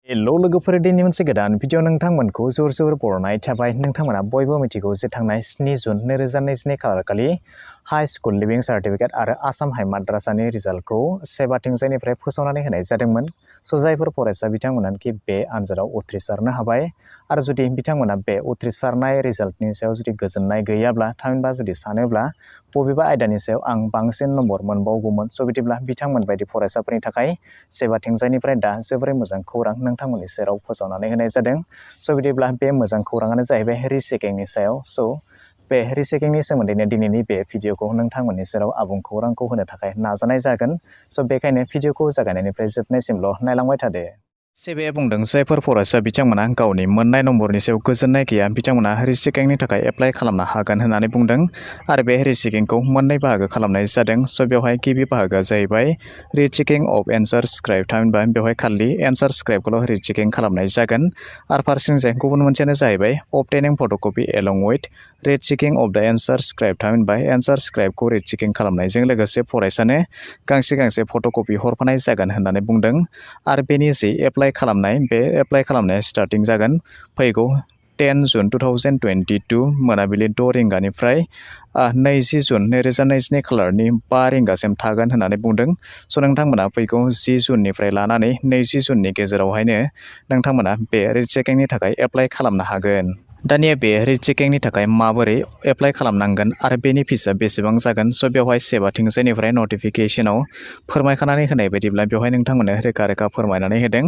Hello लोगोफोर दिनै मोनसे गोदान भिडिअ नोंथांमोनखौ जोर जोर बरायनाय थाबाय। नोंथांमोना बयबो मिथिगौ जे थांनाय 7 जुन 2022 खालार खालि हाई स्कुल लिविं सार्टिफिकेट आरो आसाम हाइ माद्रासानि रिजाल्टखौ सेबाथिंजायनिफ्राय फोसावनानै होनाय जादोंमोन। जायफोर फरायसा बिथांमोनानोखि बे आनजादाव उथ्रिसारनो हाबाय आरो जुदि बिथांमोना बे उथ्रिसारनाय रिजाल्टनि सायाव जुदि गोजोननाय गैयाब्ला थामहिनबा जुदि सानोब्ला बबेबा आयदानि सायाव आं बांसिन नम्बर मोनबावगौमोन बिदिब्ला बिथांमोन बायदि फरायसाफोरनि थाखाय सेबाथिंजायनिफ्राय दा जोबोरै मोजां खौरां नोंथांमोननि सेराव फोसावनानै होनाय जादों। बिदिब्ला बे मोजां खौराङानो जाहैबाय रिचेकिंनि सायाव। बे रिचेकिंनि सोमोन्दैनो दिनैनि बे भिडिअखौ नोंथांमोननि सेराव आबुं खौरांखौ होनो थाखाय नाजानाय जागोन। बेखायनो भिडिअखौ जागायनायनिफ्राय जोबनायसिमल' नायलांबाय थादो। सेबाया बुंदों जायफोर फरायसा बिथांमोना गावनि मोननाय नम्बरनि सायाव गोजोननाय गैया बिथांमोना रिचेकिंनि थाखाय एप्लाइ खालामनो हागोन होननानै बुंदों। आरो बे रिचेकिंखौ मोननै बाहागो खालामनाय जादों। बेवहाय गिबि बाहागोआ जाहैबाय रिचेकिं अफ एन्सार स्क्राइब थामहिनबा बेवहाय खालि एन्सार स्क्राइबखौल' रिचेकिं खालामनाय जागोन। आरो फारसेथिंजाय गुबुन मोनसेयानो जाहैबाय obtaining photocopy along with rechecking of the answer script थामहिनबा एन्सार स्क्राइबखौ रिचेकिं खालामनायजों लोगोसे फरायसानो गांसे फट'कपि हरफानाय जागोन होननानै बुंदों। आरो बेनि जि एप्लाइ खालामनाया स्टार्टिं जागोन फैगौ 10 जुन 2022 मोनाबिलि 6 रिंगानिफ्राय 20 जुन 2022 खालारनि 5 रिंगासिम थागोन होननानै बुंदों। नोंथांमोना फैगौ 10 जुननिफ्राय लानानै 20 जुननि गेजेरावहायनो नोंथांमोना बे रिचेकिंनि थाखाय एप्लाइ खालामनो हागोन। दानिया बे रिचेकिंनि थाखाय माबोरै एप्लाइ खालामनांगोन आरो बेनि फिसआ बेसेबां जागोन बेवहाय सेबाथिंजायनिफ्राय नटिफिकेसनाव फोरमायखानानै होनाय बायदिब्ला बेवहाय नोंथांमोननो रोखा फोरमायनानै होदों।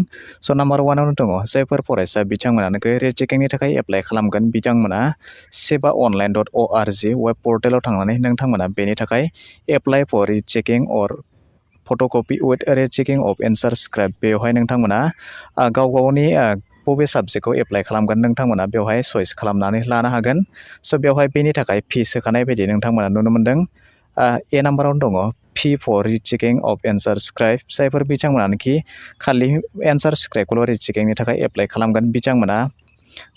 नाम्बार 1आवनो दङ जायफोर फरायसा बिथांमोनानो रिचेकिंनि थाखाय एप्लाइ खालामगोन बिथांमोना sebaonline.org वेब पर्टेलाव थांनानै नोंथांमोना बेनि थाखाय apply for rechecking or photocopy with rechecking of answer script बेवहाय नोंथांमोना गावनि बबे साबजेक्टखौ एप्लाइ खालामगोन नोंथांमोना बेवहाय चइस खालामनानै लानो हागोन। बेवहाय बेनि थाखाय फिस होखानाय बायदि नोंथांमोना नुनो मोनदों। ए नाम्बारावनो दङ फि फर रिचेकिं अफ एन्सार स्क्राइब जायफोर बिथांमोनानोखि खालि एन्सार स्क्राइबखौल' रिचेकिंनि थाखाय एप्लाइ खालामगोन बिथांमोना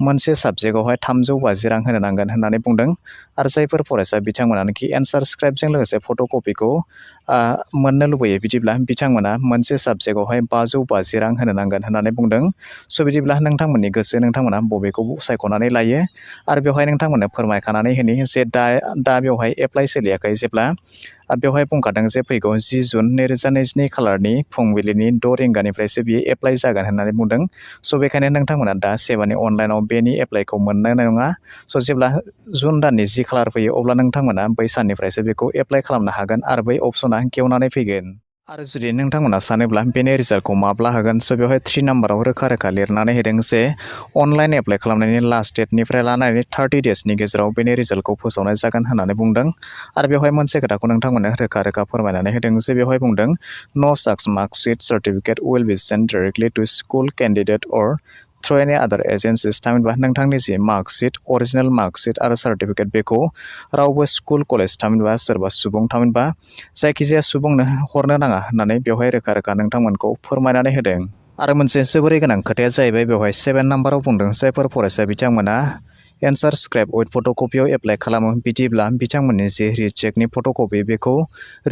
मोनसे साबजेक्टआवहाय 350 रां होनो नांगोन होननानै बुंदों। आरो जायफोर फरायसा बिथांमोनानोखि एन्सार स्क्राइबजों लोगोसे फट'कपिखौ मोननो लुबैयो बिदिब्ला बिथांमोना मोनसे साबजेक्टआवहाय 550 रां होनो नांगोन होननानै बुंदों। बिदिब्ला नोंथांमोननि गोसो नोंथांमोना बबेखौ सायख'नानै लायो। आरो बेवहाय नोंथांमोननो फोरमायखानानै होनि जे दा बेवहाय एप्लाइ सोलियाखै जेब्ला बेवहाय बुंखादों जे फैगौ 10 जुन 2022 खालारनि फुंबिलिनि 6 रिंगानिफ्रायसो बियो एप्लाइ जागोन होननानै बुंदों। बेखायनो नोंथांमोना दा सेबानि अनलाइनाव बेनि एप्लाइखौ मोननाय नङा। जेब्ला जुन दाननि 10 खालार फैयो अब्ला नोंथांमोना बै साननिफ्रायसो बेखौ एप्लाइ खालामनो हागोन आरो बै अपसना गेवनानै फैगोन। आरो जुदि नोंथांमोना सानोब्ला बेनि रिजाल्टखौ माब्ला होगोन बेवहाय 3 नाम्बाराव रोखा लिरनानै होदों जे अनलाइन एप्लाइ खालामनायनि लास्ट डेटनिफ्राय लानानै 30 डेजनि गेजेराव बेनि रिजाल्टखौ फोसावनाय जागोन होननानै बुंदों। आरो बेवहाय मोनसे खोथाखौ नोंथांमोननो रोखा फोरमायनानै होदों जे बेवहाय बुंदों नो सक्स marksheet certificate will be sent directly to school candidate और थ्रू एनी अदर एजेंसिज थामहिनबा नोंथांनि जि मार्कशीट अरिजिनेल मार्कशीट आरो सार्टिफिकेट बेखौ रावबो स्कुल कलेज थामहिनबा सोरबा सुबुं थामहिनबा जायखिजाया सुबुंनो हरनो नाङा होननानै बेवहाय रोखा नोंथांमोनखौ फोरमायनानै होदों। आरो मोनसे जोबोरै गोनां खोथाया जाहैबाय बेवहाय 7 नाम्बाराव बुंदों जायफोर फरायसा बिथांमोना एन्सार स्क्राइब विथ फट'कपियाव एप्लाइ खालामो बिदिब्ला बिथांमोननि जि रिचेकनि फट'कपि बेखौ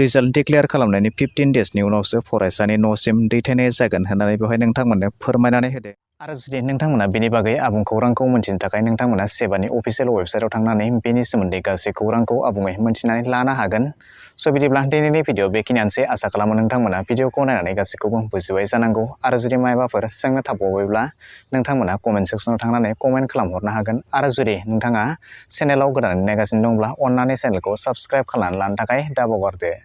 रिजाल्ट डिक्लेयार खालामनायनि 15 डेजनि उनावसो फरायसानि न'सिम दैथायनाय जागोन होननानै बेवहाय नोंथांमोननो फोरमायनानै होदों। आरो जुदि नोंथांमोना बेनि बागै आबुं खौरांखौ मिथिनो थाखाय नोंथांमोना सेबानि अफिसियेल वेबसाइटआव थांनानै बेनि सोमोन्दै गासै खौरांखौ आबुङै मिथिनानै लानो हागोन। बिदिब्ला दिनैनि भिडिअ बेखिनियानोसै। आसा खालामो नोंथांमोना भिडिअखौ नायनानै गासैखौबो बुजिबाय जानांगौ। आरो जुदि माबाफोर सोंनो थाबावबायब्ला नोंथांमोना कमेन्ट सेक्सनाव थांनानै कमेन्ट खालामहरनो हागोन। आरो जुदि नोंथाङा चेनेलाव गोदानै नायगासिनो दंब्ला अन्नानै चेनेलखौ साबस्क्राइब खालामनानै लानो थाखाय दाबावगारदो।